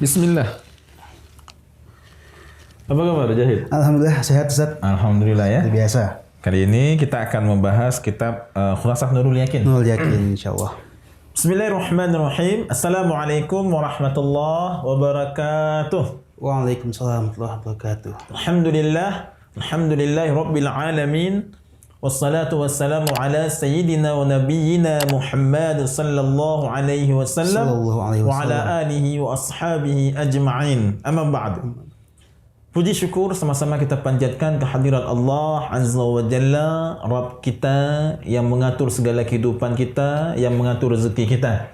Bismillah. Apa kabar Jahid? Alhamdulillah sehat Ustaz. Alhamdulillah ya. Biasa. Kali ini kita akan membahas kitab Khulasah Nurul Yakin. Nurul Yakin insyaallah. Bismillahirrahmanirrahim. Assalamualaikum warahmatullahi wabarakatuh. Waalaikumsalam warahmatullahi wabarakatuh. Alhamdulillahi rabbil alamin. Wassalatu wassalamu ala sayyidina wa nabiyyina Muhammad sallallahu alaihi wasallam wa ala alihi wa ashabihi ajma'in. Amma ba'd. Puji syukur sama-sama kita panjatkan kehadirat Allah Azza wa Jalla, Rabb kita yang mengatur segala kehidupan kita, yang mengatur rezeki kita.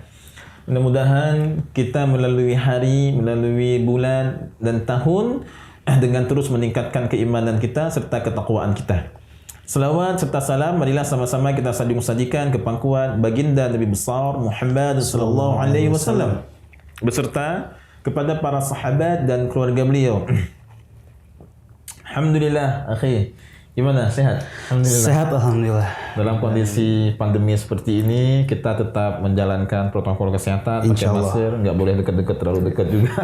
Mudah-mudahan kita melalui hari, melalui bulan dan tahun dengan terus meningkatkan keimanan kita serta ketakwaan kita. Selawat serta salam marilah sama-sama kita sajikan ke pangkuan baginda Nabi besar Muhammad sallallahu alaihi wasallam beserta kepada para sahabat dan keluarga beliau. Alhamdulillah, akhi. Gimana? Sehat? Alhamdulillah. Sehat alhamdulillah. Dalam kondisi pandemi seperti ini, kita tetap menjalankan protokol kesehatan, pakai masker, nggak boleh dekat-dekat, terlalu dekat juga.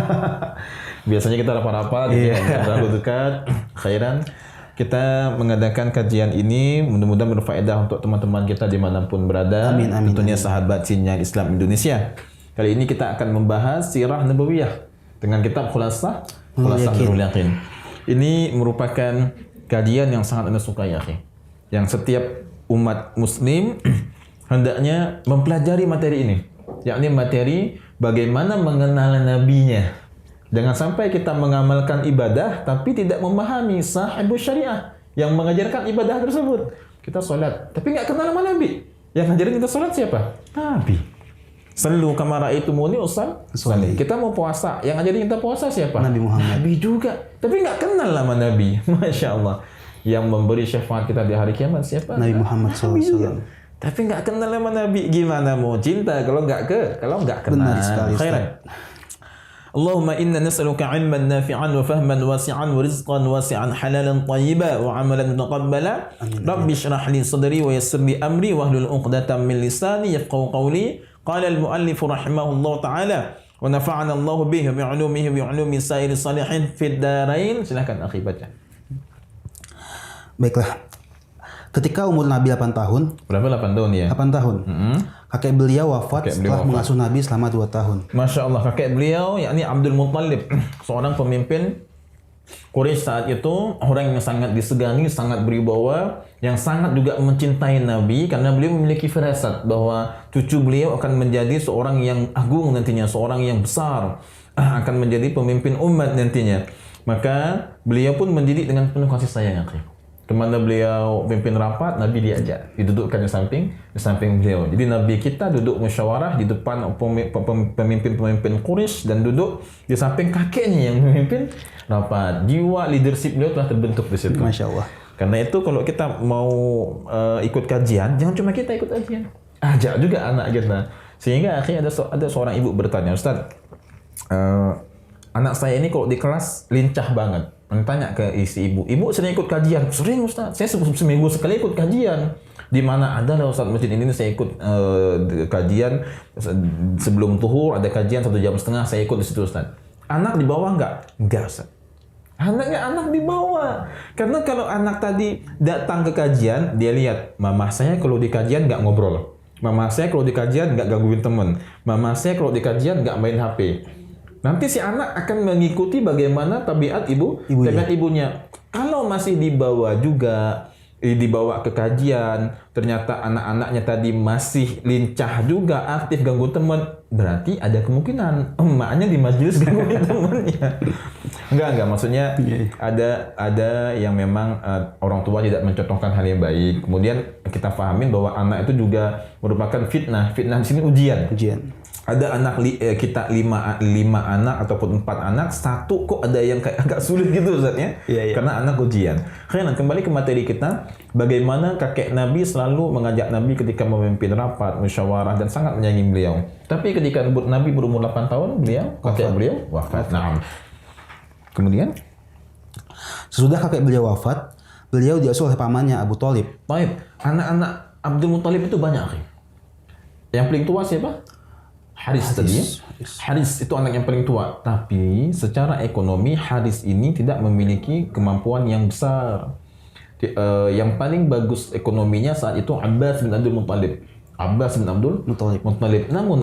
Biasanya kita rapat-rapat, terlalu dekat. Khairan. Kita mengadakan kajian ini mudah-mudahan berfaedah untuk teman-teman kita dimanapun berada. Amin, amin, tentunya amin. sahabat sinyal Islam Indonesia. Kali ini kita akan membahas sirah nabawiyah dengan kitab Khulasah Nurul Yakin. Ini merupakan kajian yang sangat Anda sukai, ya, yang setiap umat muslim hendaknya mempelajari materi ini, yakni materi bagaimana mengenal nabinya. Jangan sampai kita mengamalkan ibadah tapi tidak memahami sahibus syariah yang mengajarkan ibadah tersebut. Kita solat tapi nggak kenal sama Nabi. Yang ngajarin kita solat siapa? Nabi. Sallu kama ra'aitumuni usalli. Kita mau puasa, yang ngajarin kita puasa siapa? Nabi Muhammad. Nabi juga. Tapi nggak kenal sama Nabi. Masya Allah. Yang memberi syafaat kita di hari kiamat siapa? Nabi Muhammad SAW. Tapi nggak kenal sama Nabi. Gimana mau cinta kalau nggak kenal? Benar sekali. Khairan. Allahumma inna nas'aluka 'ilman nafi'an wa fahman wasi'an wa rizqan wasi'an halalan thayyiban wa 'amalan mutaqabbala. Rabbi shrah li sadri wa yassir li amri wa hlul 'uqdatam min lisani yafqahu qawli. Qala al-muallif rahimahullah ta'ala wa nafa'ana Allah bihi wa bi'ulumihi wa bi'ulumi sa'iri salihin fid darain. Silakan akhi baca. Baiklah. Ketika umur Nabi 8 tahun. Berapa 8 tahun ya? 8 tahun. Kakek beliau wafat setelah mengasuh Nabi selama 2 tahun. Masya Allah, kakek beliau yakni Abdul Muttalib, seorang pemimpin Quraisy saat itu, orang yang sangat disegani, sangat berwibawa, yang sangat juga mencintai Nabi karena beliau memiliki firasat bahwa cucu beliau akan menjadi seorang yang agung nantinya, seorang yang besar, akan menjadi pemimpin umat nantinya. Maka beliau pun mendidik dengan penuh kasih sayang. Kemana beliau pimpin rapat, Nabi diajak, didudukkan di samping beliau. Jadi Nabi kita duduk musyawarah di depan pemimpin-pemimpin Quraisy dan duduk di samping kakeknya yang memimpin rapat. Jiwa leadership beliau telah terbentuk di situ. Masya Allah. Karena itu kalau kita mau ikut kajian, jangan cuma kita ikut kajian, ajak juga anak kita. Sehingga akhirnya ada seorang ibu bertanya, Ustaz, anak saya ini kalau di kelas lincah banget. Tanya ke isi ibu sering ikut kajian? Sering Ustaz, saya seminggu sekali ikut kajian. Di mana ada lah Ustaz, masjid ini saya ikut kajian sebelum zuhur, ada kajian 1,5 jam saya ikut di situ Ustaz. Anak di bawah enggak? Enggak Ustaz. Anak di bawah. Karena kalau anak tadi datang ke kajian, dia lihat, mama saya kalau di kajian enggak ngobrol. Mama saya kalau di kajian enggak gangguin teman. Mama saya kalau di kajian enggak main HP. Nanti si anak akan mengikuti bagaimana tabiat dengan ibunya. Kalau masih dibawa ke kajian, ternyata anak-anaknya tadi masih lincah juga, aktif ganggu teman, berarti ada kemungkinan emaknya di majelis gangguin temannya. Enggak, maksudnya ada yang memang orang tua tidak mencontohkan hal yang baik. Kemudian kita pahamin bahwa anak itu juga merupakan fitnah. Fitnah di sini ujian. Ada anak kita 5 anak ataupun 4 anak, satu kok ada yang kayak agak sulit gitu Ustaz ya. Karena anak ujian. Kembali ke materi kita, bagaimana kakek Nabi selalu mengajak Nabi ketika memimpin rapat, musyawarah dan sangat menyayangi beliau. Tapi ketika Nabi berumur 8 tahun, kakek beliau wafat. Nah. Kemudian sesudah kakek beliau wafat, beliau diasuh oleh pamannya Abu Thalib. Baik, anak-anak Abdul Muttalib itu banyak. Yang paling tua siapa? Haris tadi. Haris itu anak yang paling tua. Tapi secara ekonomi Haris ini tidak memiliki kemampuan yang besar. Yang paling bagus ekonominya saat itu Abbas bin Abdul Muttalib. Abbas bin Abdul Muttalib. Namun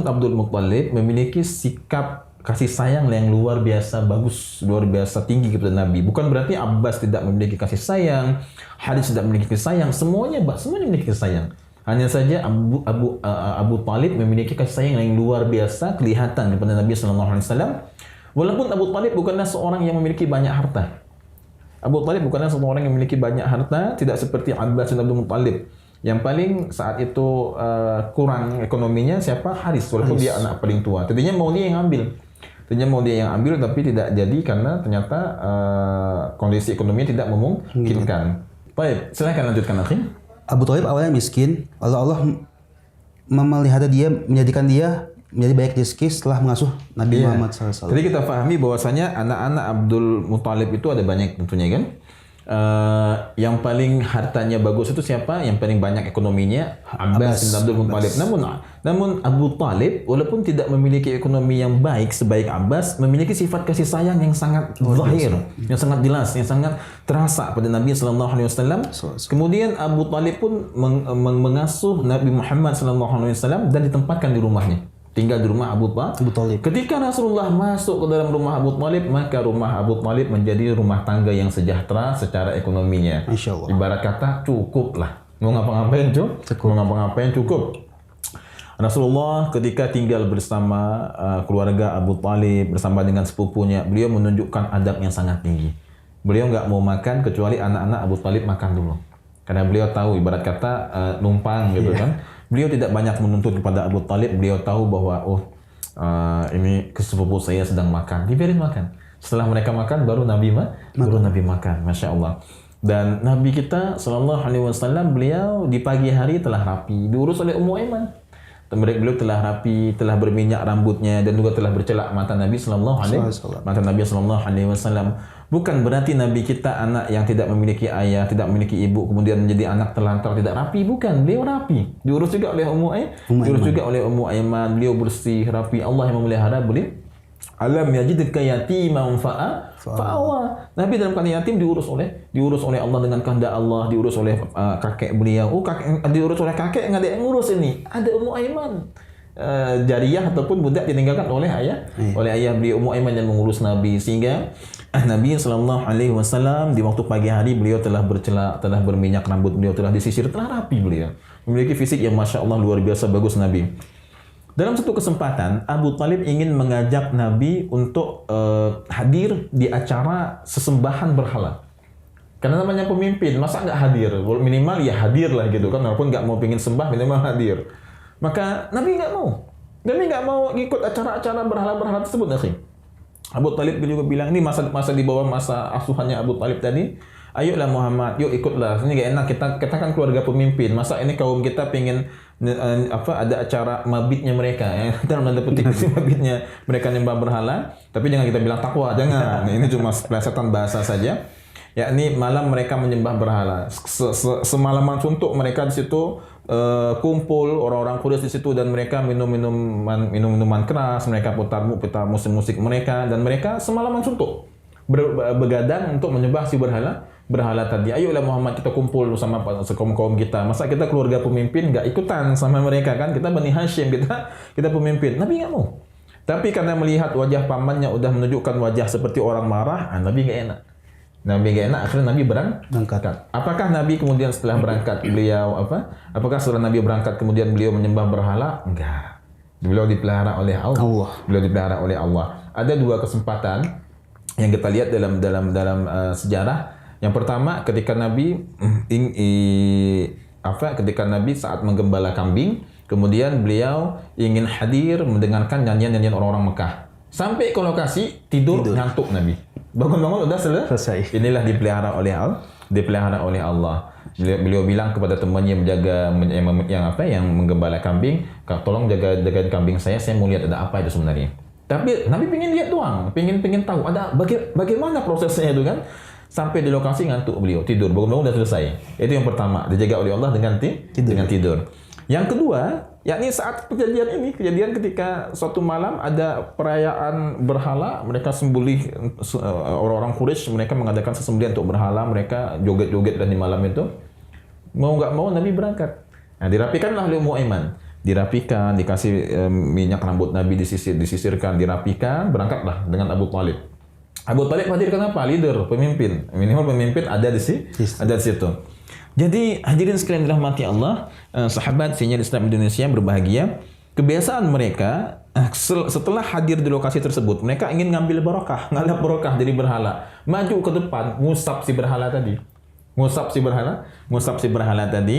Abdul Muttalib memiliki sikap kasih sayang yang luar biasa bagus, luar biasa tinggi kepada Nabi. Bukan berarti Abbas tidak memiliki kasih sayang, Haris tidak memiliki kasih sayang, semuanya memiliki kasih sayang. Hanya saja Abu Talib memiliki kasih sayang yang luar biasa kelihatan kepada Nabi sallallahu alaihi wasallam. Walaupun Abu Talib bukanlah seorang yang memiliki banyak harta. Abu Talib bukanlah seorang yang memiliki banyak harta, tidak seperti Abbas bin Abdul Muttalib. Yang paling saat itu kurang ekonominya siapa? Haris, walaupun dia anak paling tua. Tadinya mau dia yang ambil, tapi tidak jadi karena ternyata kondisi ekonominya tidak memungkinkan. Baik, silakan lanjutkan akhi. Abu Thalib awalnya miskin, lalu Allah memelihara dia, menjadikan dia menjadi banyak rezeki setelah mengasuh Nabi Muhammad SAW. Jadi kita pahami bahwasanya anak-anak Abdul Muttalib itu ada banyak tentunya kan. Yang paling hartanya bagus itu siapa? Yang paling banyak ekonominya Abbas bin Abdul Muttalib. Namun Abu Talib walaupun tidak memiliki ekonomi yang baik sebaik Abbas, memiliki sifat kasih sayang yang sangat zahir, yang sangat jelas, yang sangat terasa pada Nabi sallallahu alaihi wasallam. Kemudian Abu Talib pun mengasuh Nabi Muhammad sallallahu alaihi wasallam dan ditempatkan di rumahnya. Tinggal di rumah Abu Talib. Ketika Rasulullah masuk ke dalam rumah Abu Talib, maka rumah Abu Talib menjadi rumah tangga yang sejahtera secara ekonominya. Masya Allah. Ibarat kata cukup lah. Mau ngapa-ngapain cukup. Rasulullah ketika tinggal bersama keluarga Abu Talib, bersama dengan sepupunya, beliau menunjukkan adab yang sangat tinggi. Beliau nggak mau makan kecuali anak-anak Abu Talib makan dulu. Karena beliau tahu ibarat kata numpang gitu kan. Beliau tidak banyak menuntut kepada Abu Talib. Beliau tahu bahwa ini sepupu saya sedang makan, dibiarin makan. Setelah mereka makan, baru Nabi makan. Masya Allah. Dan Nabi kita Sallallahu Alaihi Wasallam beliau di pagi hari telah rapi, diurus oleh Ummu Aiman. Beliau telah rapi, telah berminyak rambutnya dan juga telah bercelak mata Nabi Sallallahu Alaihi Wasallam. Bukan berarti Nabi kita anak yang tidak memiliki ayah, tidak memiliki ibu, kemudian menjadi anak terlantar, tidak rapi. Bukan, beliau rapi. Diurus juga oleh Ummu Aiman. Beliau bersih, rapi. Allah yang memelihara beliau. Alam yajidka yatiman fa'awa. Nabi dalam keadaan yatim diurus oleh Allah dengan kehendak Allah, diurus oleh kakek beliau. Diurus oleh kakek, enggak ada yang ngurus ini. Ada Ummu Aiman. Jariyah ataupun budak ditinggalkan oleh ayah beliau Ummu Aiman yang mengurus Nabi, sehingga Nabi sallallahu alaihi wasallam di waktu pagi hari beliau telah bercelak, telah berminyak rambut beliau, telah disisir, telah rapi beliau. Memiliki fisik yang Masya Allah luar biasa bagus Nabi. Dalam satu kesempatan Abu Talib ingin mengajak Nabi untuk hadir di acara sesembahan berhala. Karena namanya pemimpin, masa nggak hadir? Minimal ya hadir lah gitu kan, walaupun nggak mau pingin sembah minimal hadir. Maka Nabi nggak mau. Nabi nggak mau ikut acara-acara berhala-berhala tersebut, akhi. Abu Talib juga bilang, ini masa di bawah masa asuhannya Abu Talib tadi, ayolah Muhammad, yuk ikutlah. Ini gak enak, kita kan keluarga pemimpin. Masa ini kaum kita pengen ada acara mabitnya mereka, ya. Dalam tanda petik mabitnya mereka nyembah berhala, tapi jangan kita bilang takwa, jangan. Ini cuma pelesetan bahasa saja. Yakni malam mereka menyembah berhala. Semalaman suntuk mereka di situ kumpul orang-orang Quraisy di situ, dan mereka minum minuman keras, mereka putar musik mereka, dan mereka semalaman suntuk begadang untuk menyembah si berhala tadi. Ayolah Muhammad, kita kumpul sama kaum kita. Masa kita keluarga pemimpin nggak ikutan sama mereka kan? Kita Bani Hashim, kita pemimpin. Nabi nggak mau. Tapi karena melihat wajah pamannya udah menunjukkan wajah seperti orang marah, Nabi nggak enak. Akhirnya Nabi berangkat. Apakah Nabi kemudian setelah berangkat beliau Apakah setelah Nabi berangkat kemudian beliau menyembah berhala? Enggak. Beliau dipelihara oleh Allah. Ada dua kesempatan yang kita lihat dalam sejarah. Yang pertama ketika Nabi saat menggembala kambing, kemudian beliau ingin hadir mendengarkan nyanyian orang-orang Mekah. Sampai ke lokasi tidur. Ngantuk Nabi. Bangun-bangun udah selesai. Inilah dipelihara oleh Allah. Beliau bilang kepada temannya yang menggembala kambing, tolong jagain kambing saya mau lihat ada apa itu sebenarnya. Tapi Nabi pengen lihat doang, pengen tahu ada bagaimana prosesnya itu kan. Sampai di lokasi ngantuk beliau, tidur. Bangun-bangun udah selesai. Itu yang pertama, dijaga oleh Allah dengan tidur. Yang kedua, yakni saat kejadian ketika suatu malam ada perayaan berhala, mereka sembelih orang-orang Quraisy, mereka mengadakan sesembelihan untuk berhala, mereka joget-joget dan di malam itu mau nggak mau Nabi berangkat. Nah, dirapikanlah oleh Aiman, dirapikan, dikasih minyak rambut Nabi disisirkan, dirapikan, berangkatlah dengan Abu Talib. Abu Talib hadir kenapa? Leader, pemimpin, minimal pemimpin ada di situ. Jadi hadirin sekalian dirahmati Allah, sahabat senior Islam Indonesia yang berbahagia, kebiasaan mereka setelah hadir di lokasi tersebut, mereka ingin ngambil barokah, ngalap barokah dari berhala, maju ke depan, ngusap si berhala tadi,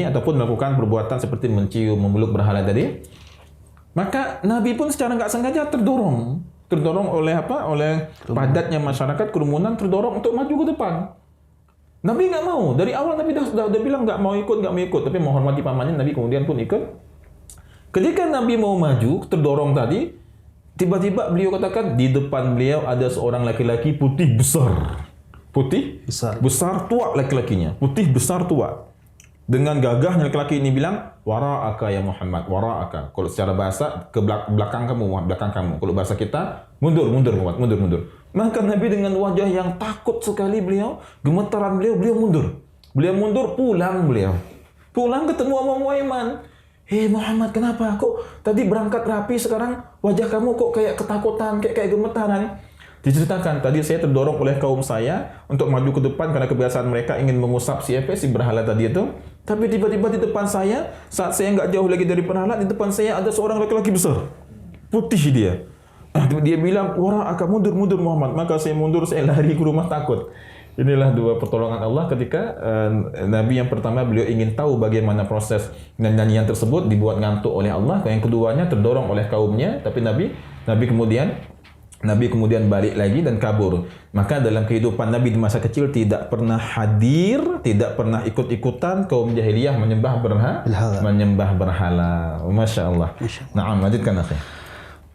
ataupun melakukan perbuatan seperti mencium, memeluk berhala tadi. Maka Nabi pun secara nggak sengaja terdorong oleh padatnya masyarakat, kerumunan, terdorong untuk maju ke depan. Nabi nggak mau. Dari awal Nabi sudah bilang nggak mau ikut, tapi menghormati pamannya, Nabi kemudian pun ikut. Ketika Nabi mau maju, terdorong tadi, tiba-tiba beliau katakan di depan beliau ada seorang laki-laki putih besar, tua laki-lakinya, putih besar tua. Dengan gagahnya laki-laki ini bilang, wara'aka ya Muhammad, wara'aka. Kalau secara bahasa ke belakang kamu. Kalau bahasa kita, mundur Muhammad, mundur. Maka Nabi dengan wajah yang takut sekali gemetaran beliau mundur. Pulang ketemu sama Aiman. Hei Muhammad, kenapa? Kok tadi berangkat rapi, sekarang wajah kamu kok kayak ketakutan, kayak gemetaran? Diceritakan, tadi saya terdorong oleh kaum saya untuk maju ke depan karena kebiasaan mereka ingin mengusap si berhala tadi itu. Tapi tiba-tiba di depan saya, saat saya nggak jauh lagi dari berhala, di depan saya ada seorang laki-laki besar. Putih dia. Dia bilang, wara'aka, mundur Muhammad. Maka saya mundur, saya lari ke rumah takut. Inilah dua pertolongan Allah ketika Nabi yang pertama beliau ingin tahu bagaimana proses nyanyian tersebut, dibuat ngantuk oleh Allah. Yang keduanya terdorong oleh kaumnya, tapi Nabi kemudian balik lagi dan kabur. Maka dalam kehidupan Nabi di masa kecil tidak pernah hadir, tidak pernah ikut-ikutan kaum jahiliyah menyembah berhala. Masya Allah. Naam, lanjutkan akhi.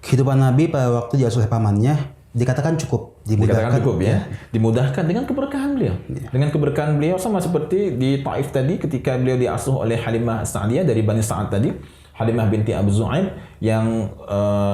Kehidupan Nabi pada waktu diasuh oleh pamannya dikatakan cukup, dimudahkan ya. Dimudahkan dengan keberkahan beliau. Dengan keberkahan beliau sama seperti di Taif tadi ketika beliau diasuh oleh Halimah Sa'diyah dari Bani Sa'ad tadi. Halimah binti Abu Zu'aib yang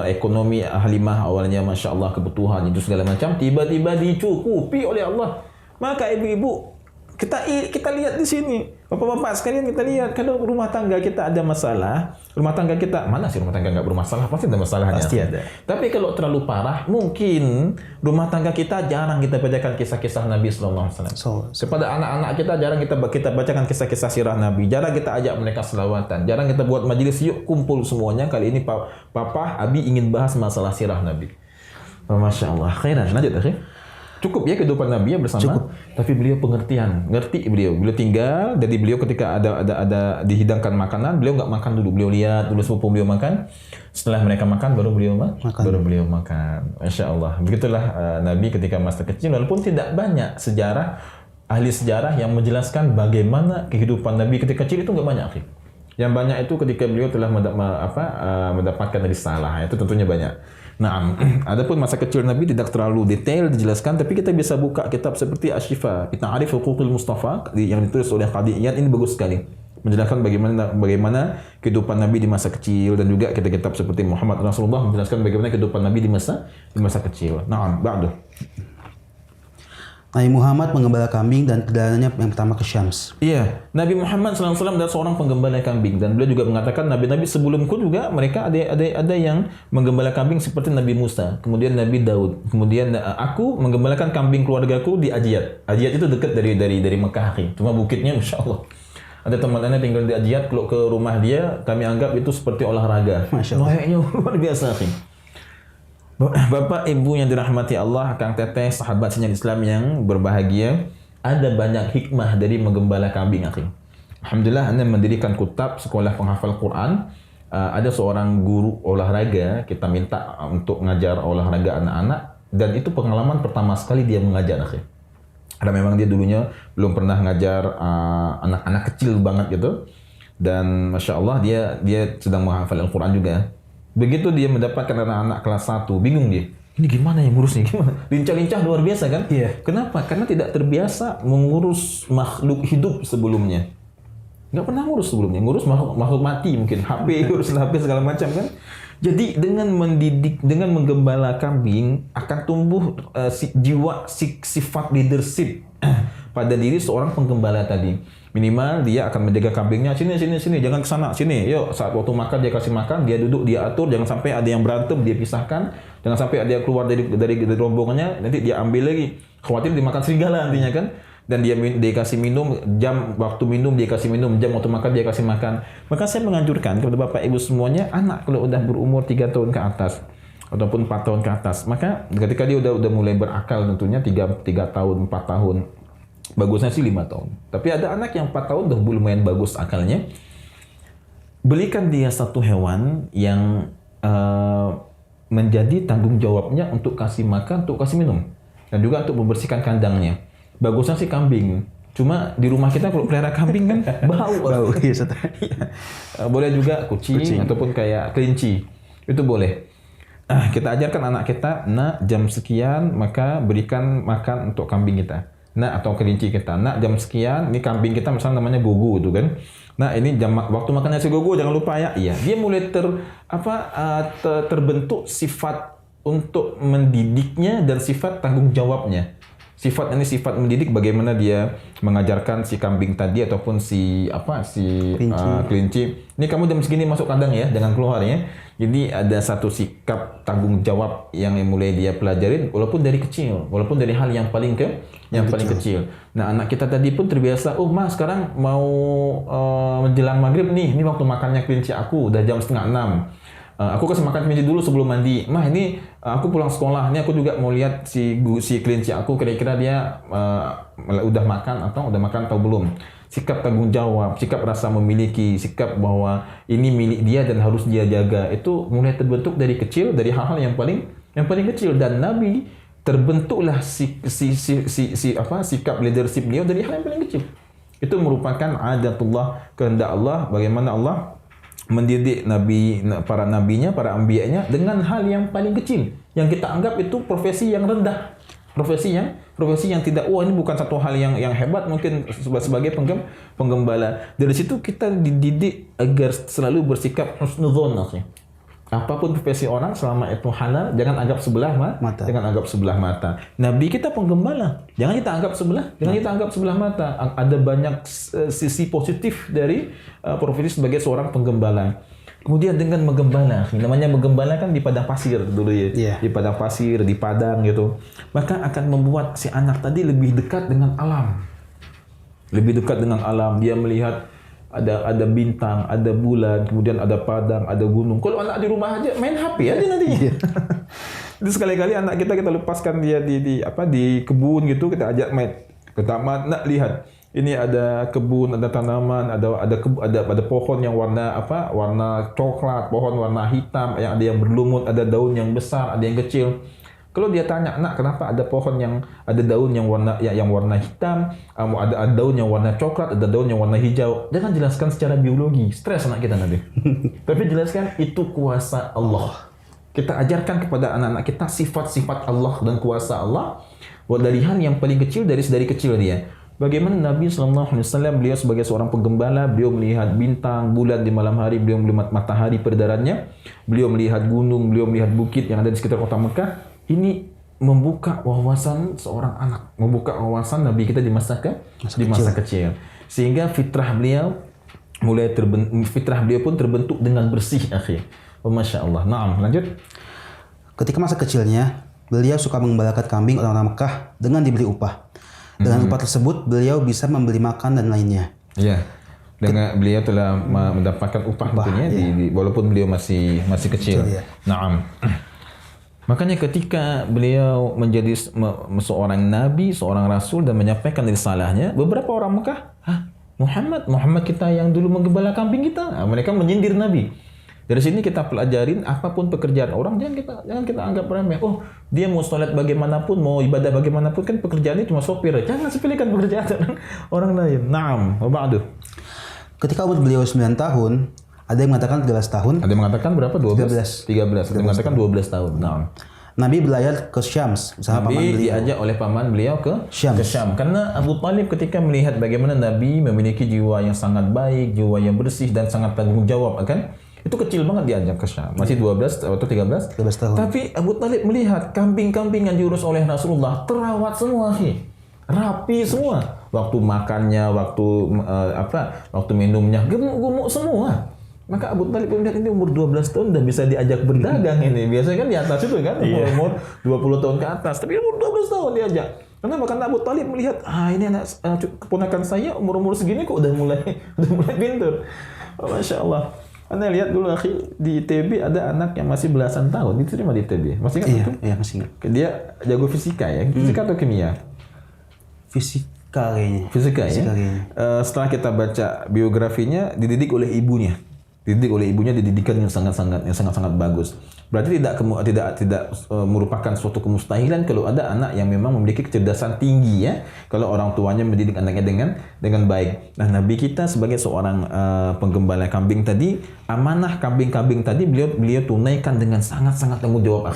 ekonomi Halimah awalnya Masya Allah kebutuhan itu segala macam tiba-tiba dicukupi oleh Allah. Maka ibu-ibu kita lihat di sini, bapak-bapak sekalian, kita lihat kalau rumah tangga kita ada masalah, rumah tangga kita mana sih rumah tangga nggak bermasalah, pasti ada masalahnya. Pasti ada. Tapi kalau terlalu parah, mungkin rumah tangga kita jarang kita bacakan kisah-kisah Nabi Sallallahu Alaihi Wasallam. Kepada anak-anak kita jarang kita bacakan kisah-kisah sirah Nabi, jarang kita ajak mereka selawatan, jarang kita buat majelis yuk kumpul semuanya. Kali ini Papa, Abi ingin bahas masalah sirah Nabi. Masya Allah, khairan. Lanjut akhir. Cukup ya kehidupan Nabi ya bersama. Cukup. Tapi beliau ngerti beliau tinggal. Jadi beliau ketika ada dihidangkan makanan, beliau nggak makan dulu. Beliau lihat dulu sepupu beliau makan. Setelah mereka makan, baru beliau makan. Masya Allah. Begitulah Nabi ketika masa kecil. Walaupun tidak banyak ahli sejarah yang menjelaskan bagaimana kehidupan Nabi ketika kecil, itu nggak banyak. Yang banyak itu ketika beliau telah mendapatkan risalah. Itu tentunya banyak. Nah, adapun masa kecil Nabi tidak terlalu detail dijelaskan, tapi kita bisa buka kitab seperti Asy-Syifa, Ta'rif Huquqil Mustafa yang ditulis oleh Qadi Iyad. Ini bagus sekali menjelaskan bagaimana kehidupan Nabi di masa kecil, dan juga kitab-kitab seperti Muhammad Rasulullah menjelaskan bagaimana kehidupan Nabi di masa kecil. Nah, ba'du. Nabi Muhammad menggembala kambing dan perjalanannya yang pertama ke Syams. Iya, Nabi Muhammad SAW adalah seorang penggembala kambing, dan beliau juga mengatakan nabi-nabi sebelumku juga mereka ada yang menggembala kambing seperti Nabi Musa, kemudian Nabi Daud, kemudian aku menggembalakan kambing keluargaku di Ajiyat. Ajiyat itu dekat dari Mekah, cuma bukitnya Masya Allah. Ada teman anda tinggal di Ajiyat, kalau ke rumah dia kami anggap itu seperti olahraga. Masya Allah. Noyaknya luar biasa. Bapak Ibu yang dirahmati Allah, Kang Teteh, sahabat senior Islam yang berbahagia, ada banyak hikmah dari menggembala kambing, akhi. Alhamdulillah Anda mendirikan kutab sekolah penghafal Quran. Ada seorang guru olahraga, kita minta untuk ngajar olahraga anak-anak, dan itu pengalaman pertama sekali dia mengajar, akhi. Karena memang dia dulunya belum pernah ngajar anak-anak kecil banget gitu. Dan Masya Allah dia sedang menghafal Al-Quran juga. Begitu dia mendapatkan anak-anak kelas 1, bingung dia. Ini gimana yang ngurusnya? Gimana? Lincah-lincah luar biasa kan? Iya. Kenapa? Karena tidak terbiasa mengurus makhluk hidup sebelumnya. nggak pernah ngurus sebelumnya. Ngurus makhluk mati mungkin, HP, urus HP segala macam kan. Jadi dengan mendidik, dengan menggembala kambing akan tumbuh sifat leadership pada diri seorang penggembala tadi. Minimal dia akan menjaga kambingnya, sini, jangan ke sana, sini. Yuk, saat waktu makan dia kasih makan, dia duduk, dia atur, jangan sampai ada yang berantem, dia pisahkan. Jangan sampai ada yang keluar dari rombongannya, nanti dia ambil lagi. Khawatir dimakan serigala nantinya kan. Dan dia kasih minum, jam waktu minum dia kasih minum, jam waktu makan dia kasih makan. Maka saya menganjurkan kepada Bapak Ibu semuanya, anak kalau udah berumur 3 tahun ke atas ataupun 4 tahun ke atas, maka ketika dia udah mulai berakal tentunya 3 tahun, 4 tahun, bagusnya sih 5 tahun. Tapi ada anak yang 4 tahun udah lumayan bagus akalnya. Belikan dia satu hewan yang menjadi tanggung jawabnya untuk kasih makan, untuk kasih minum, dan juga untuk membersihkan kandangnya. Bagusnya sih kambing. Cuma di rumah kita kalau pelihara kambing kan bau. Iya. Boleh juga kucing ataupun kayak kelinci. Itu boleh. Kita ajarkan anak kita, nak jam sekian maka berikan makan untuk kambing kita. Nak atau kelinci kita. Nak jam sekian, ini kambing kita misalnya namanya Gugu itu kan. Nah, ini jam waktu makannya si Gugu jangan lupa ya. Iya, dia mulai terbentuk sifat untuk mendidiknya dan sifat tanggung jawabnya. Sifat ini sifat mendidik, bagaimana dia mengajarkan si kambing tadi ataupun si kelinci. Ini kamu jam segini masuk kandang ya, jangan keluar ya. Jadi ada satu sikap tanggung jawab yang mulai dia pelajarin walaupun dari kecil, walaupun dari hal yang paling kecil. Nah, anak kita tadi pun terbiasa, oh Ma sekarang mau menjelang maghrib nih, ini waktu makannya kelinci aku, udah jam 5:30. Aku kasih makan kelinci dulu sebelum mandi. Mah ini aku pulang sekolah, ini aku juga mau lihat si kelinci aku kira-kira dia udah makan atau belum. Sikap tanggung jawab, sikap rasa memiliki, sikap bahwa ini milik dia dan harus dia jaga, itu mulai terbentuk dari kecil, dari hal-hal yang paling kecil. Dan Nabi terbentuklah sikap leadership beliau dari hal yang paling kecil. Itu merupakan adatullah, kehendak Allah, bagaimana Allah mendidik para nabinya, para anbiya'nya dengan hal yang paling kecil yang kita anggap itu profesi yang rendah, profesi yang tidak, ini bukan satu hal yang hebat mungkin sebagai penggembala. Dari situ kita dididik agar selalu bersikap husnudzon. Apapun profesi orang selama itu halal, jangan anggap sebelah mata. Jangan anggap sebelah mata. Nabi kita penggembala, jangan kita anggap sebelah mata. Ada banyak sisi positif dari profesi sebagai seorang penggembala. Kemudian dengan menggembala, namanya menggembala kan di padang pasir dulu ya. Yeah. Di padang pasir, di padang gitu. Maka akan membuat si anak tadi lebih dekat dengan alam. Lebih dekat dengan alam, dia melihat ada bintang, ada bulan, kemudian ada padang, ada gunung. Kalau anak di rumah aja main HP aja nanti. Jadi sekali-kali anak kita lepaskan dia di kebun gitu, kita ajak main ke taman, nak lihat. Ini ada kebun, ada tanaman, ada pohon yang warna coklat, pohon warna hitam, yang ada yang berlumut, ada daun yang besar, ada yang kecil. Kalau dia tanya, nak kenapa ada pohon yang ada daun yang warna hitam, ada daun yang warna coklat, ada daun yang warna hijau, jangan jelaskan secara biologi, stres anak kita nanti. Tapi jelaskan itu kuasa Allah. Kita ajarkan kepada anak-anak kita sifat-sifat Allah dan kuasa Allah dari hal yang paling kecil, dari kecil dia. Bagaimana Nabi SAW, beliau sebagai seorang penggembala, beliau melihat bintang, bulan di malam hari, beliau melihat matahari peredarannya, beliau melihat gunung, beliau melihat bukit yang ada di sekitar kota Mekah. Ini membuka wawasan seorang anak, membuka wawasan Nabi kita di masa kecil. Sehingga fitrah beliau pun terbentuk dengan bersih, akhi. Masya Allah. Naam, lanjut. Ketika masa kecilnya, beliau suka mengembalakan kambing orang-orang Mekah dengan diberi upah. Dengan upah tersebut, beliau bisa membeli makan dan lainnya. Iya. Dengan beliau telah mendapatkan upah tentunya, walaupun beliau masih kecil. Ya. Naam. Makanya ketika beliau menjadi seorang nabi, seorang rasul dan menyampaikan risalahnya, beberapa orang Mekah, Muhammad kita yang dulu menggembala kambing kita. Mereka menyindir Nabi. Dari sini kita pelajarin apapun pekerjaan orang jangan kita anggap remeh. Oh, dia mau sholat bagaimanapun, mau ibadah bagaimanapun kan pekerjaannya cuma sopir. Jangan sepelekan pekerjaan orang lain. Naam, wa ba'du. Ketika umur beliau 9 tahun, ada yang mengatakan 13 tahun. Ada yang mengatakan berapa? 13. Ada yang mengatakan 12 tahun. Naam. Nabi berlayar ke Syams bersama paman Nabi beliau. diajak oleh paman beliau ke Syam. Syam. Karena Abu Talib ketika melihat bagaimana Nabi memiliki jiwa yang sangat baik, jiwa yang bersih dan sangat tanggung jawab, kan? Itu kecil banget diajak ke Syam. Masih 12 atau 13. 13 tahun. Tapi Abu Talib melihat kambing-kambing yang diurus oleh Rasulullah terawat semua, rapi semua. Waktu makannya, waktu minumnya gemuk-gemuk semua. Maka Abu Talib melihat ini umur 12 tahun udah bisa diajak berdagang ini. Biasanya kan di atas itu kan, umur 20 tahun ke atas. Tapi umur 12 tahun diajak. Kenapa? Karena Abu Talib melihat, ini anak keponakan saya umur-umur segini kok udah mulai pintar. Masya Allah. Anda lihat dulu di ITB ada anak yang masih belasan tahun diterima di ITB. Masih ingat itu? Iya, masih ingat. Dia jago fisika ya. Fisika atau kimia? Fisika kayaknya. Fisika ya. kayaknya. Setelah kita baca biografinya, dididik oleh ibunya. Dididikan yang sangat bagus. Berarti tidak merupakan suatu kemustahilan kalau ada anak yang memang memiliki kecerdasan tinggi ya. Kalau orang tuanya mendidik anaknya dengan baik. Nah, Nabi kita sebagai seorang penggembala kambing tadi, amanah kambing-kambing tadi beliau tunaikan dengan sangat tanggung jawab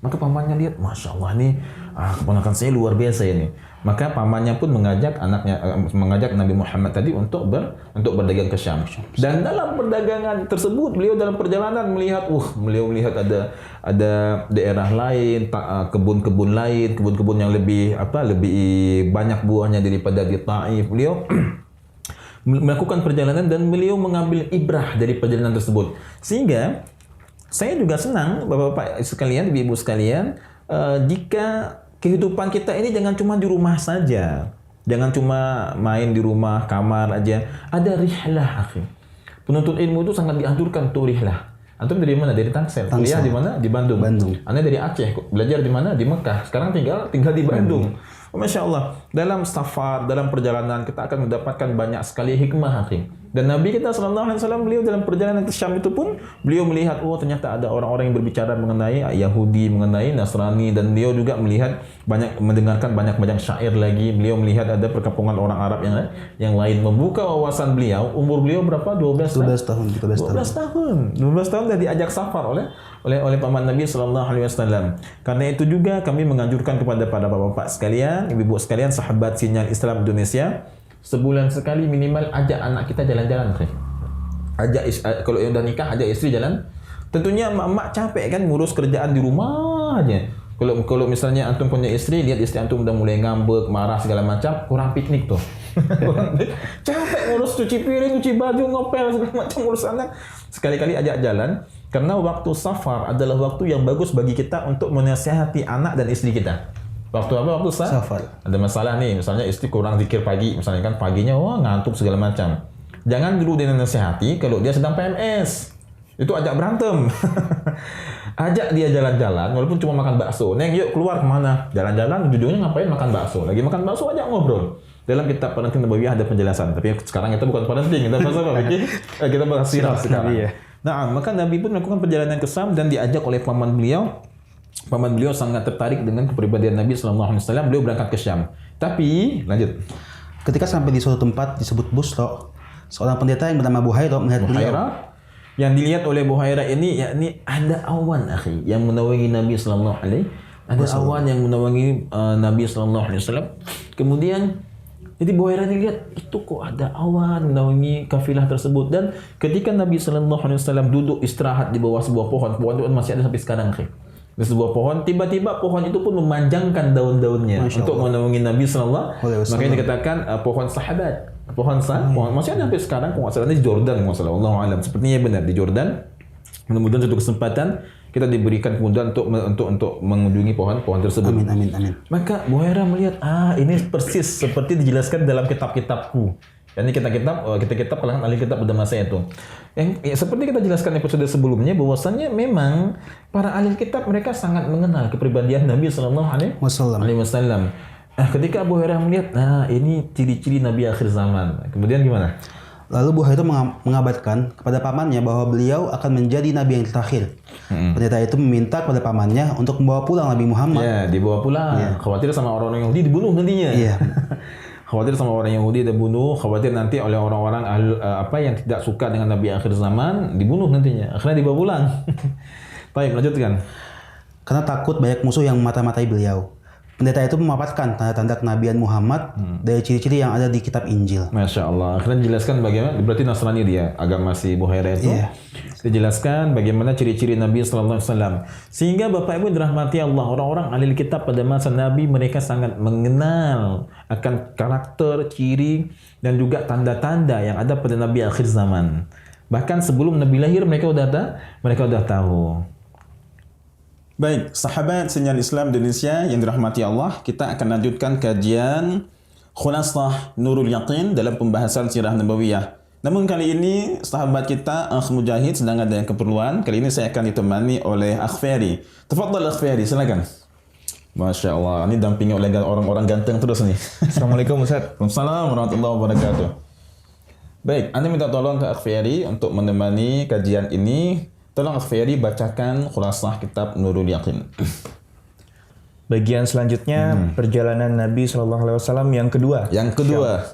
Maka pamannya lihat, Masya Allah nih, keponakan saya luar biasa ini. Maka pamannya pun mengajak Nabi Muhammad tadi untuk berdagang ke Syam. Dan dalam perdagangan tersebut, beliau dalam perjalanan melihat ada daerah lain, kebun-kebun lain, kebun-kebun yang lebih banyak buahnya daripada di Taif. Beliau melakukan perjalanan dan beliau mengambil ibrah dari perjalanan tersebut. Sehingga saya juga senang, Bapak-bapak sekalian, Ibu-ibu sekalian, jika kehidupan kita ini jangan cuma di rumah saja. Jangan cuma main di rumah, kamar aja. Ada rihlah, Penuntut ilmu itu sangat dianjurkan untuk rihlah. Antum dari mana? Dari Tangsel. Kuliah di mana? Di Bandung. Anda dari Aceh. Belajar di mana? Di Mekah. Sekarang tinggal di Bandung. Masya Allah. Dalam safar, dalam perjalanan kita akan mendapatkan banyak sekali hikmah, Dan Nabi kita SAW, beliau dalam perjalanan ke Syam itu pun beliau melihat, ternyata ada orang-orang yang berbicara mengenai Yahudi, mengenai Nasrani, dan beliau juga mendengarkan banyak syair lagi. Beliau melihat ada perkampungan orang Arab yang lain, membuka wawasan beliau. Umur beliau berapa? 12 tahun. 12 tahun sudah diajak safar oleh paman Nabi SAW. Karena itu juga kami menganjurkan kepada para bapak-bapak sekalian, ibu-ibu sekalian, sahabat Sinyal Islam Indonesia, sebulan sekali minimal ajak anak kita jalan-jalan. Kalau udah nikah, ajak istri jalan. Tentunya emak-emak capek kan ngurus kerjaan di rumah aja. Kalau misalnya antum punya istri, lihat istri antum udah mulai ngambek, marah segala macam, kurang piknik tuh. Capek ngurus cuci piring, cuci baju, ngopel segala macam, ngurus anak. Sekali-kali ajak jalan, karena waktu safar adalah waktu yang bagus bagi kita untuk menasihati anak dan istri kita. Waktu apa? Waktu safar. Ada masalah nih, misalnya istri kurang zikir pagi, misalnya kan paginya ngantuk segala macam. Jangan dulu dinasihati kalau dia sedang PMS. Itu ajak berantem. Ajak dia jalan-jalan, walaupun cuma makan bakso. Neng, yuk keluar kemana? Jalan-jalan, judulnya ngapain? Makan bakso. Lagi makan bakso, ajak ngobrol. Dalam kitab Parenting Nabawiyah ada penjelasan. Tapi sekarang itu bukan parenting, kita bahas apa? Kita bahas sirah sekarang. Nah, maka Nabi pun melakukan perjalanan ke Syam dan diajak oleh paman beliau. Paman beliau sangat tertarik dengan kepribadian Nabi SAW. Beliau berangkat ke Syam. Tapi, lanjut. Ketika sampai di suatu tempat disebut Busra, seorang pendeta yang bernama Buhairah melihat beliau. Yang dilihat oleh Buhairah ini, yakni ada awan, yang menaungi Nabi SAW. Ada awan yang menaungi Nabi SAW. Kemudian, jadi Buhairah dilihat, itu kok ada awan menaungi kafilah tersebut. Dan ketika Nabi SAW duduk istirahat di bawah sebuah pohon itu masih ada sampai sekarang, di sebuah pohon, tiba-tiba pohon itu pun memanjangkan daun-daunnya untuk menaungi Nabi SAW. Makanya dikatakan pohon sahabat. Pohon masih ada sampai sekarang, kalau nggak salah di Jordan, Allahu a'lam. Sepertinya benar di Jordan. Mudah-mudahan suatu kesempatan kita diberikan kemudahan untuk mengunjungi pohon tersebut. Amin. Maka Buhairah melihat, ini persis seperti dijelaskan dalam kitab-kitabku. Ini kitab kalangan ahli kitab pada masa itu. Seperti kita jelaskan episode sebelumnya, bahwasannya memang para ahli kitab mereka sangat mengenal kepribadian Nabi Sallallahu Alaihi Wasallam. Ketika Abu Hurairah melihat, ini ciri-ciri Nabi akhir zaman. Kemudian gimana? Lalu Buhairah mengabarkan kepada pamannya bahwa beliau akan menjadi Nabi yang terakhir. Pendeta itu meminta kepada pamannya untuk membawa pulang Nabi Muhammad. Ya, dibawa pulang. Khawatir sama orang Yahudi dibunuh nantinya. Iya. Khawatir sama orang Yahudi dibunuh, khawatir nanti oleh orang-orang yang tidak suka dengan Nabi akhir zaman dibunuh nantinya. Akhirnya dibawa pulang. Baik, lanjutkan. karena takut banyak musuh yang memata-matai beliau. Pendeta itu memaparkan tanda-tanda kenabian Muhammad dari ciri-ciri yang ada di kitab Injil. Masya Allah. Akhirnya dijelaskan bagaimana, berarti Nasrani dia, agama si Buhairah itu. Iya. Dijelaskan bagaimana ciri-ciri Nabi SAW. Sehingga Bapak Ibu dirahmati Allah, orang-orang ahli kitab pada masa Nabi, mereka sangat mengenal akan karakter, ciri, dan juga tanda-tanda yang ada pada Nabi akhir zaman. Bahkan sebelum Nabi lahir, mereka udah tahu. Baik, sahabat Sinyal Islam Indonesia yang dirahmati Allah, kita akan lanjutkan kajian Khulasah Nurul Yaqin dalam pembahasan Sirah Nabawiyah. Namun kali ini sahabat kita Akh Mujahid sedang ada keperluan. Kali ini saya akan ditemani oleh Akh Ferry. Tafadhal Akh Ferry, silakan. Masya Allah, ini dampingi oleh orang-orang ganteng terus nih. Assalamualaikum Ustaz. Waalaikumsalam warahmatullahi wabarakatuh. Baik, Anda minta tolong ke Akh Ferry untuk menemani kajian ini. Tolong Akh Ferry bacakan khulasah kitab Nurul Yaqin. Bagian selanjutnya perjalanan Nabi SAW yang kedua. Yang kedua,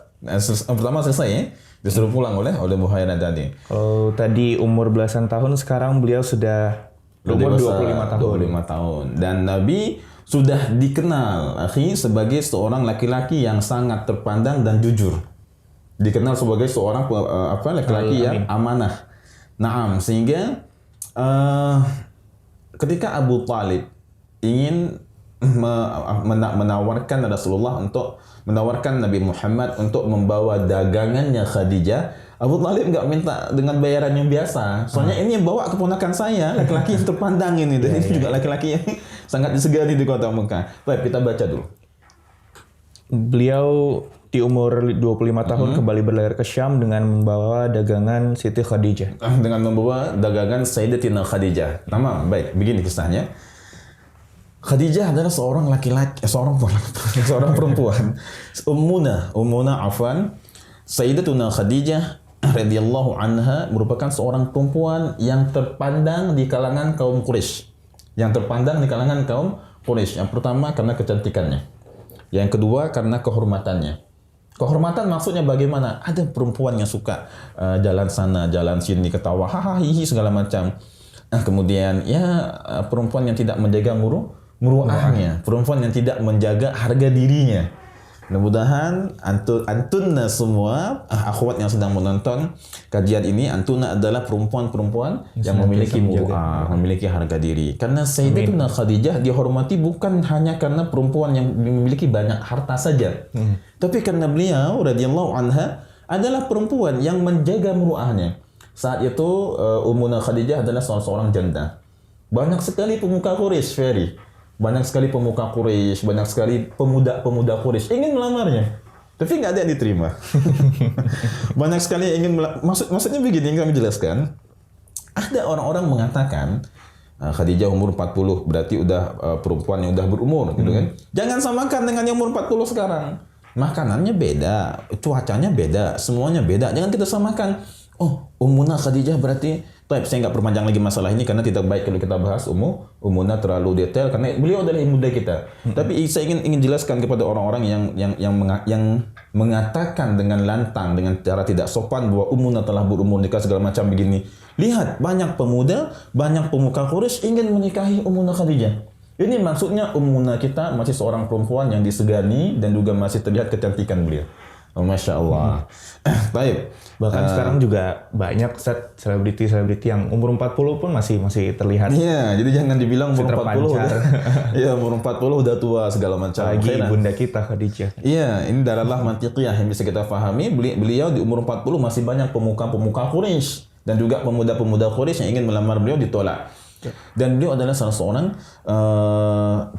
pertama selesai ya. Disuruh pulang oleh Buhairah tadi. Kalau tadi umur belasan tahun, sekarang beliau sudah umur 25 tahun. 25 tahun. Dan Nabi sudah dikenal sebagai seorang laki-laki yang sangat terpandang dan jujur. Dikenal sebagai seorang laki-laki yang amanah. Naam, sehingga ketika Abu Talib ingin menawarkan Rasulullah untuk menawarkan Nabi Muhammad untuk membawa dagangannya Khadijah, Abu Talib nggak minta dengan bayaran yang biasa. Soalnya ini yang bawa keponakan saya, laki-laki yang terpandang ini. Dan ini juga laki-laki yang sangat disegani di kota Mekah. Baik, kita baca dulu. Beliau di umur 25 tahun kembali berlayar ke Syam dengan membawa dagangan Siti Khadijah. Dengan membawa dagangan Sayyidatina Khadijah. Tamam, baik. Begini kisahnya. Khadijah adalah seorang laki-laki, seorang perempuan. Ummuna afwan. Sayyidatuna Khadijah radhiyallahu anha merupakan seorang perempuan yang terpandang di kalangan kaum Quraisy. Yang pertama karena kecantikannya. Yang kedua karena kehormatannya. Kehormatan maksudnya bagaimana? Ada perempuan yang suka jalan sana, jalan sini, ketawa, hahaha, hihi, segala macam. Kemudian perempuan yang tidak menjaga muruahnya, perempuan yang tidak menjaga harga dirinya. Mudah-mudahan antunna semua akhwat yang sedang menonton kajian ini, antunna adalah perempuan-perempuan yang memiliki muruah, memiliki harga diri. Karena Sayyidatuna Khadijah dihormati bukan hanya karena perempuan yang memiliki banyak harta saja, tapi karena beliau radhiyallahu anha adalah perempuan yang menjaga muruahnya. Saat itu Ummuna Khadijah adalah seorang janda. Banyak sekali pemuka Quraisy, Ferry. Banyak sekali pemuka Quraisy, banyak sekali pemuda-pemuda Quraisy ingin melamarnya, tapi nggak ada yang diterima. Banyak sekali yang ingin maksudnya begini yang kami jelaskan. Ada orang-orang mengatakan Khadijah umur 40 berarti udah perempuan yang udah berumur gitu kan. Jangan samakan dengan yang umur 40 sekarang. Makanannya beda, cuacanya beda, semuanya beda. Jangan kita samakan. Oh, Ummuna Khadijah berarti saya nggak perpanjang lagi masalah ini karena tidak baik kalau kita bahas Ummuna terlalu detail karena beliau adalah ibu kita. Tapi saya ingin jelaskan kepada orang-orang yang mengatakan dengan lantang, dengan cara tidak sopan bahwa Ummuna telah berumur nikah segala macam begini. Lihat, banyak pemuda, banyak pemuka Quraisy ingin menikahi Ummuna Khadijah. Ini maksudnya Ummuna kita masih seorang perempuan yang disegani dan juga masih terlihat kecantikan beliau. Oh, Masya Allah. Baik. Bahkan sekarang juga banyak selebriti yang umur 40 pun masih terlihat. Iya, jadi jangan dibilang umur 40 iya, umur 40 udah tua segala macam. Lagi bunda kita Khadijah. Iya, ini dalalah mantiqiyah yang bisa kita pahami. Beliau di umur 40 masih banyak pemuka-pemuka Quraisy dan juga pemuda-pemuda Quraisy yang ingin melamar beliau ditolak. Dan beliau adalah salah seorang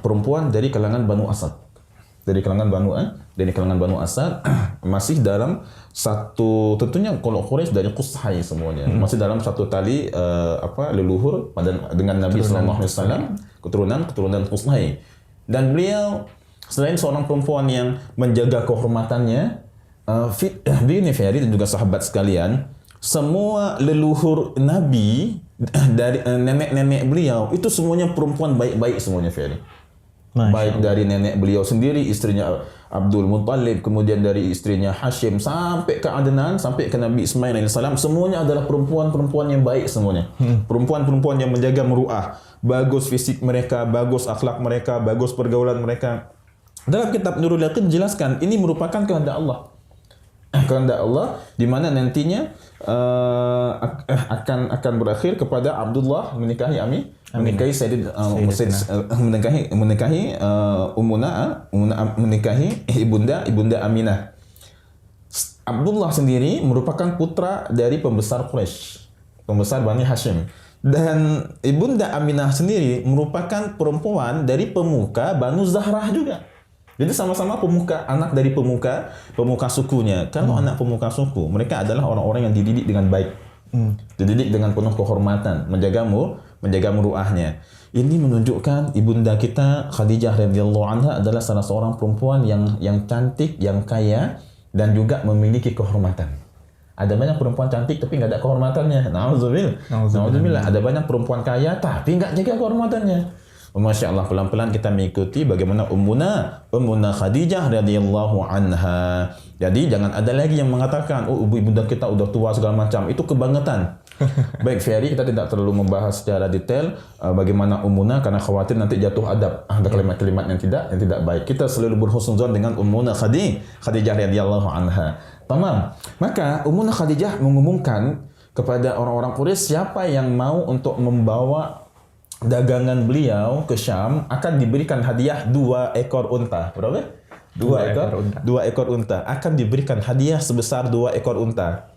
perempuan dari kalangan Banu Asad. Dari kalangan Banu Asad masih dalam satu, tentunya kalau Quraisy dari Qushay semuanya masih dalam satu tali leluhur dengan Nabi sallallahu alaihi wasallam, keturunan Qushay. Dan beliau selain seorang perempuan yang menjaga kehormatannya, begini Ferry dan juga sahabat sekalian, semua leluhur Nabi dari nenek-nenek beliau itu semuanya perempuan baik-baik semuanya, Ferry. Baik dari nenek beliau sendiri, istrinya Abdul Muttalib, kemudian dari istrinya Hashim sampai ke Adnan, sampai ke Nabi Ismail alaihissalam, semuanya adalah perempuan-perempuan yang baik semuanya. Perempuan-perempuan yang menjaga muruah, bagus fisik mereka, bagus akhlak mereka, bagus pergaulan mereka. Dalam kitab Nurul Yaqin dijelaskan ini merupakan kehendak Allah. Kehendak Allah di mana nantinya akan berakhir kepada Abdullah menikahi menikahi menikahi ibunda Aminah. Abdullah sendiri merupakan putra dari pembesar Quraisy, pembesar Bani Hashim. Dan ibunda Aminah sendiri merupakan perempuan dari pemuka Banu Zahrah juga. Jadi sama-sama pemuka, anak dari pemuka sukunya. Kalau anak pemuka suku, mereka adalah orang-orang yang dididik dengan baik. Dididik dengan penuh kehormatan, menjaga muruahnya. Ini menunjukkan ibunda kita Khadijah radhiyallahu anha adalah salah seorang perempuan yang cantik, yang kaya dan juga memiliki kehormatan. Ada banyak perempuan cantik tapi nggak ada kehormatannya. Nauzubillah. Ada banyak perempuan kaya tapi nggak jaga kehormatannya. Masya Allah, pelan-pelan kita mengikuti bagaimana Ummuna Khadijah radhiyallahu anha. Jadi jangan ada lagi yang mengatakan, oh ibu-ibunda kita udah tua segala macam. Itu kebangetan. Baik Ferry, kita tidak terlalu membahas secara detail bagaimana Ummuna karena khawatir nanti jatuh adab. Ada kalimat-kalimat yang tidak baik. Kita selalu berhusnuzon dengan Ummuna Khadijah radhiyallahu anha. Tamam. Maka Ummuna Khadijah mengumumkan kepada orang-orang Quraisy siapa yang mau untuk membawa dagangan beliau ke Syam akan diberikan hadiah 2 ekor unta. Berapa? 2 ekor unta. Akan diberikan hadiah sebesar 2 ekor unta.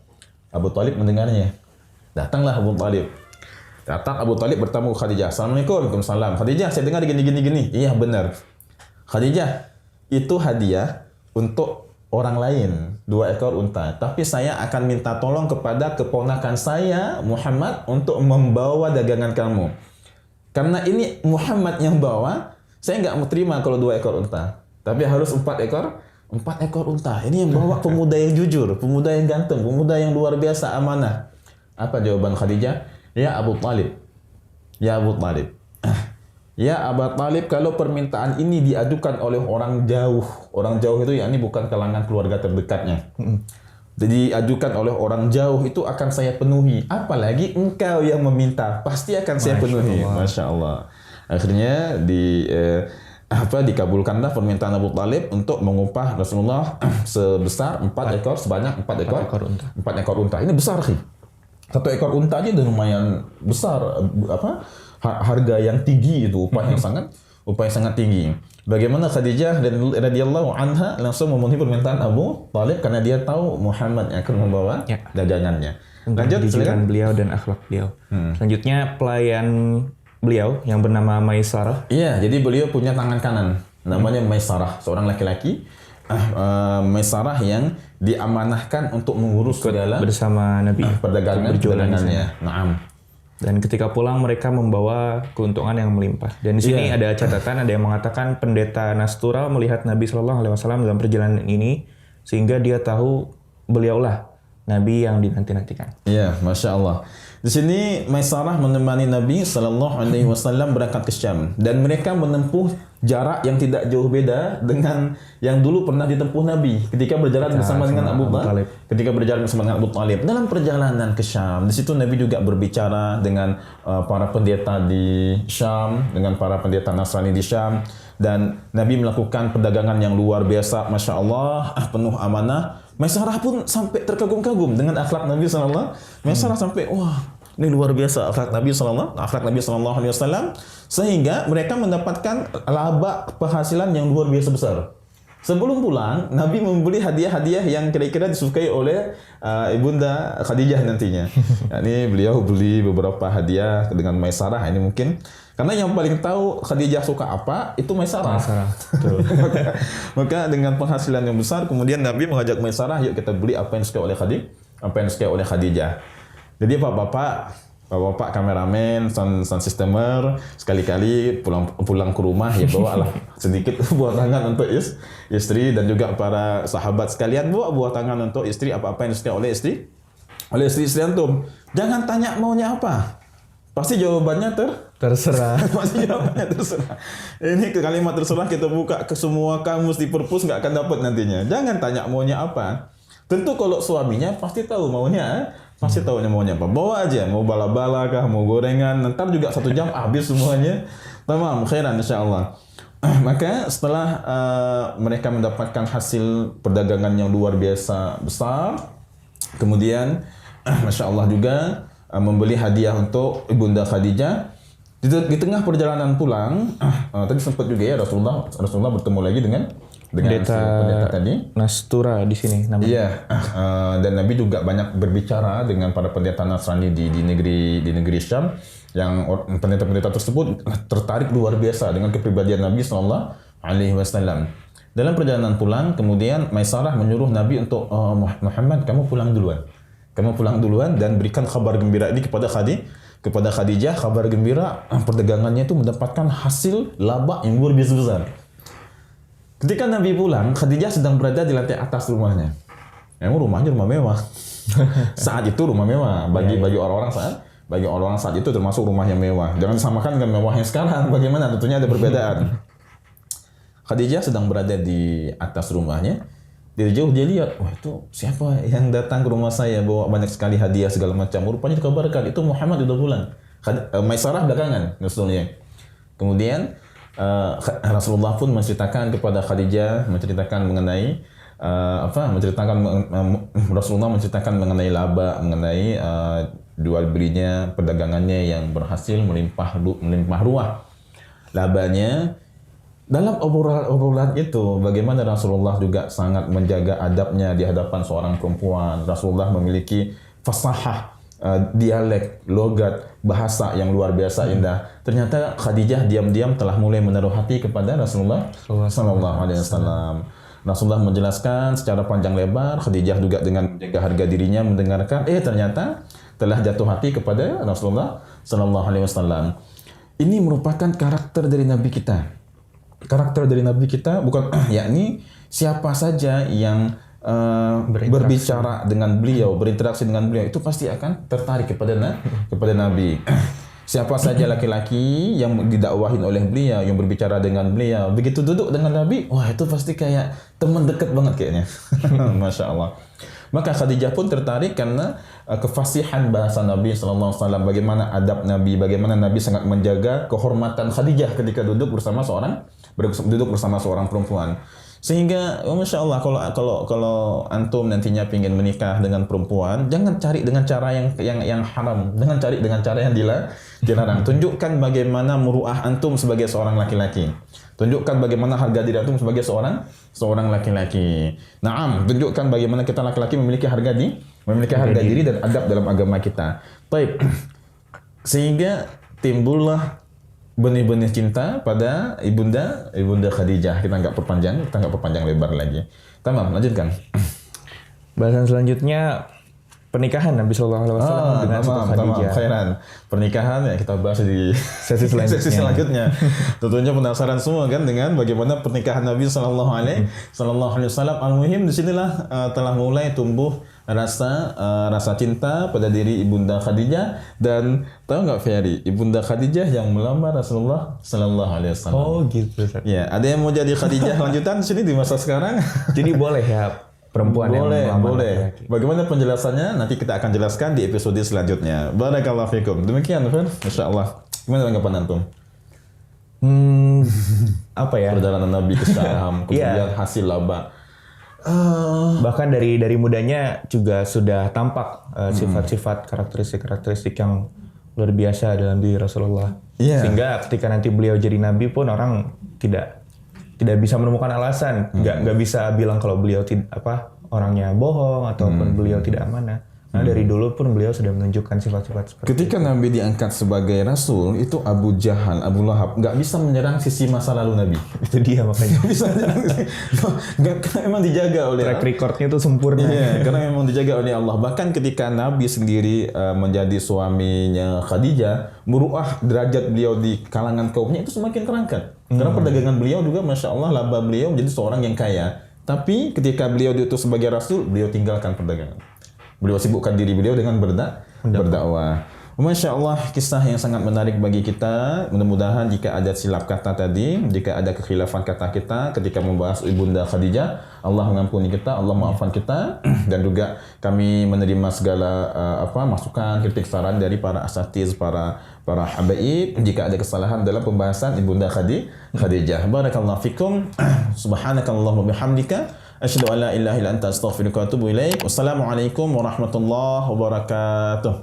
Abu Talib mendengarnya. Datanglah Abu Talib. Datang Abu Talib bertemu Khadijah. Assalamualaikum. Waalaikumsalam. Khadijah, saya dengar gini. Iya benar. Khadijah, itu hadiah untuk orang lain 2 ekor unta. Tapi saya akan minta tolong kepada keponakan saya Muhammad untuk membawa dagangan kamu. Karena ini Muhammad yang bawa, saya nggak mau terima kalau 2 ekor unta. Tapi harus 4 ekor unta. Ini yang bawa pemuda yang jujur, pemuda yang ganteng, pemuda yang luar biasa amanah. Apa jawaban Khadijah? Ya Abu Talib. Ya Abu Talib. Ya Abu Talib, kalau permintaan ini diadukan oleh orang jauh itu yakni bukan kalangan keluarga terdekatnya. Jadi ajukan oleh orang jauh itu akan saya penuhi. Apalagi engkau yang meminta, pasti akan saya penuhi. Masya Allah. Akhirnya dikabulkanlah permintaan Abu Talib untuk mengupah Rasulullah sebesar 4 ekor, sebanyak 4 ekor unta. Ini besar sih. 1 ekor unta aja udah lumayan besar. Harga yang tinggi itu, upah yang sangat tinggi. Bagaimana Khadijah radhiyallahu anha langsung memenuhi permintaan Abu Talib karena dia tahu Muhammad yang akan membawa dagangannya. Lanjut silakan beliau dan akhlak beliau. Selanjutnya pelayan beliau yang bernama Maisarah. Iya, jadi beliau punya tangan kanan namanya Maisarah, seorang laki-laki Maisarah yang diamanahkan untuk mengurus bersama Nabi perdagangannya. Naam. Dan ketika pulang mereka membawa keuntungan yang melimpah. Dan di sini ada catatan, ada yang mengatakan pendeta Nastura melihat Nabi Shallallahu Alaihi Wasallam dalam perjalanan ini sehingga dia tahu beliaulah Nabi yang dinanti-nantikan. Iya, Masya Allah. Di sini Maisarah menemani Nabi Sallallahu Alaihi Wasallam berangkat ke Syam dan mereka menempuh jarak yang tidak jauh beda dengan yang dulu pernah ditempuh Nabi ketika berjalan bersama dengan Abu Talib. Dalam perjalanan ke Syam, di situ Nabi juga berbicara dengan para pendeta di Syam, dengan para pendeta Nasrani di Syam, dan Nabi melakukan perdagangan yang luar biasa, Masya Allah, penuh amanah. Maisarah pun sampai terkagum-kagum dengan akhlak Nabi SAW. Maisarah sampai, wah, ini luar biasa akhlak Nabi Sallallahu Alaihi Wasallam, sehingga mereka mendapatkan laba penghasilan yang luar biasa besar. Sebelum pulang, Nabi membeli hadiah-hadiah yang kira-kira disukai oleh ibunda Khadijah nantinya. Ini beliau beli beberapa hadiah dengan Maisarah. Ini mungkin karena yang paling tahu Khadijah suka apa itu Maisarah. Maka dengan penghasilan yang besar, kemudian Nabi mengajak Maisarah, yuk kita beli apa yang disukai oleh Khadijah. Jadi Bapak kameramen, sound systemer, sekali-kali pulang ke rumah ya bawalah sedikit buah tangan untuk istri dan juga para sahabat sekalian bawa buah tangan untuk istri apa-apa yang disukai oleh istri antum. Jangan tanya maunya apa. Pasti jawabannya Terserah. Masih jawabannya terserah. Ini kalimat terserah kita buka ke semua kamus di perpus nggak akan dapat nantinya. Jangan tanya maunya apa. Tentu kalau suaminya pasti tahu maunya, pasti tahunya maunya apa. Bawa aja, mau bala-bala kah, mau gorengan, ntar juga 1 jam habis semuanya. Tamam, khairan insyaallah. Maka setelah mereka mendapatkan hasil perdagangan yang luar biasa besar, kemudian Masya Allah juga membeli hadiah untuk Ibunda Khadijah. Di tengah perjalanan pulang, tadi sempat juga ya Rasulullah bertemu lagi dengan pendeta tadi. Nastura di sini namanya. Iya, dan Nabi juga banyak berbicara dengan para pendeta Nasrani di negeri Syam, yang pendeta-pendeta tersebut tertarik luar biasa dengan kepribadian Nabi Sallallahu Alaihi Wasallam. Dalam perjalanan pulang, kemudian Maisarah menyuruh Nabi untuk Muhammad, kamu pulang duluan dan berikan kabar gembira ini kepada Khadijah, kabar gembira perdagangannya itu mendapatkan hasil laba yang luar biasa besar. Ketika Nabi pulang, Khadijah sedang berada di lantai atas rumahnya. Emang rumahnya rumah mewah. Saat itu rumah mewah bagi orang-orang saat itu termasuk rumah yang mewah. Jangan disamakan dengan mewahnya sekarang. Bagaimana? Tentunya ada perbedaan. Khadijah sedang berada di atas rumahnya. Dari jauh dia lihat, wah itu siapa yang datang ke rumah saya bawa banyak sekali hadiah segala macam. Rupanya dikabarkan itu Muhammad sudah pulang. Maisarah belakangan Rasulnya. Kemudian Rasulullah pun menceritakan kepada Khadijah, Rasulullah menceritakan mengenai laba, mengenai jual belinya, perdagangannya yang berhasil melimpah ruah. Labanya. Dalam obrolan itu, bagaimana Rasulullah juga sangat menjaga adabnya di hadapan seorang perempuan. Rasulullah memiliki fasahah, dialek, logat, bahasa yang luar biasa indah. Ternyata Khadijah diam-diam telah mulai menaruh hati kepada Rasulullah Sallallahu Alaihi Wasallam. Rasulullah menjelaskan secara panjang lebar, Khadijah juga dengan menjaga harga dirinya mendengarkan. Ternyata telah jatuh hati kepada Rasulullah Sallallahu Alaihi Wasallam. Ini merupakan karakter dari Nabi kita. Karakter dari Nabi kita bukan yakni siapa saja yang berbicara dengan beliau, berinteraksi dengan beliau itu pasti akan tertarik kepada Nabi. Siapa saja laki-laki yang didakwahin oleh beliau, yang berbicara dengan beliau, begitu duduk dengan Nabi, wah itu pasti kayak teman dekat banget kayaknya. Masya Allah. Maka Khadijah pun tertarik karena kefasihan bahasa Nabi Sallallahu Alaihi Wasallam, bagaimana adab Nabi, bagaimana Nabi sangat menjaga kehormatan Khadijah ketika duduk bersama seorang perempuan. Sehingga, Masya Allah, kalau antum nantinya ingin menikah dengan perempuan, jangan cari dengan cara yang haram, jangan cari dengan cara yang dilarang. Tunjukkan bagaimana muruah antum sebagai seorang laki-laki. Tunjukkan bagaimana harga diri antum sebagai seorang laki-laki. Naam, tunjukkan bagaimana kita laki-laki memiliki harga diri dan adab dalam agama kita. Baik. Sehingga timbullah benih-benih cinta pada ibunda Khadijah. Kita nggak perpanjang lebar lagi. Tamam, lanjutkan. Bahasan selanjutnya pernikahan Nabi Sallallahu Alaihi Wasallam dengan Khadijah. Khairan. Pernikahan ya kita bahas di sesi selanjutnya. Tentunya penasaran semua kan dengan bagaimana pernikahan Nabi Sallallahu Alaihi Wasallam. Al-muhim di sinilah telah mulai tumbuh rasa cinta pada diri Ibunda Khadijah. Dan tahu nggak Ferry, Ibunda Khadijah yang melamar Rasulullah Sallallahu Alaihi Wasallam. Oh gitu. Ya, ada yang mau jadi Khadijah lanjutan di sini di masa sekarang? Jadi boleh ya perempuan yang melamar laki-laki. Bagaimana penjelasannya nanti kita akan jelaskan di episode selanjutnya. Barakallahu fikum. Demikian Fer, Masya Allah. Gimana tanggapan antum? Apa ya? Perjalanan Nabi ke Syam, kemudian hasil laba. Bahkan dari mudanya juga sudah tampak sifat-sifat karakteristik yang luar biasa dalam diri Rasulullah. Sehingga ketika nanti beliau jadi nabi pun orang tidak bisa menemukan alasan, nggak bisa bilang kalau beliau orangnya bohong ataupun beliau tidak amanah. Nah dari dulu pun beliau sudah menunjukkan sifat-sifat seperti ketika itu. Nabi diangkat sebagai Rasul, itu Abu Jahal, Abu Lahab nggak bisa menyerang sisi masa lalu Nabi. Itu dia makanya. Nggak bisa menyerang. Karena memang dijaga oleh track recordnya itu sempurna. Iya, karena memang dijaga oleh Allah. Bahkan ketika Nabi sendiri menjadi suaminya Khadijah, muruah derajat beliau di kalangan kaumnya itu semakin terangkat. Karena perdagangan beliau juga, Masya Allah, laba beliau menjadi seorang yang kaya. Tapi ketika beliau diutus sebagai Rasul, beliau tinggalkan perdagangan. Beliau sibukkan diri beliau dengan berdakwah. Masya Allah, kisah yang sangat menarik bagi kita. Mudah-mudahan jika ada silap kata tadi, jika ada kekhilafan kata kita ketika membahas Ibunda Khadijah, Allah mengampuni kita, Allah maafkan kita, dan juga kami menerima segala masukan, kritik, saran dari para asatiz, para habaib jika ada kesalahan dalam pembahasan Ibunda Khadijah. Barakallahu fikum. Subhanakallahumma bihamdika asyhadu an la ilaha illa anta astaghfiruka wa atubu ilaik. Wassalamualaikum warahmatullahi wabarakatuh.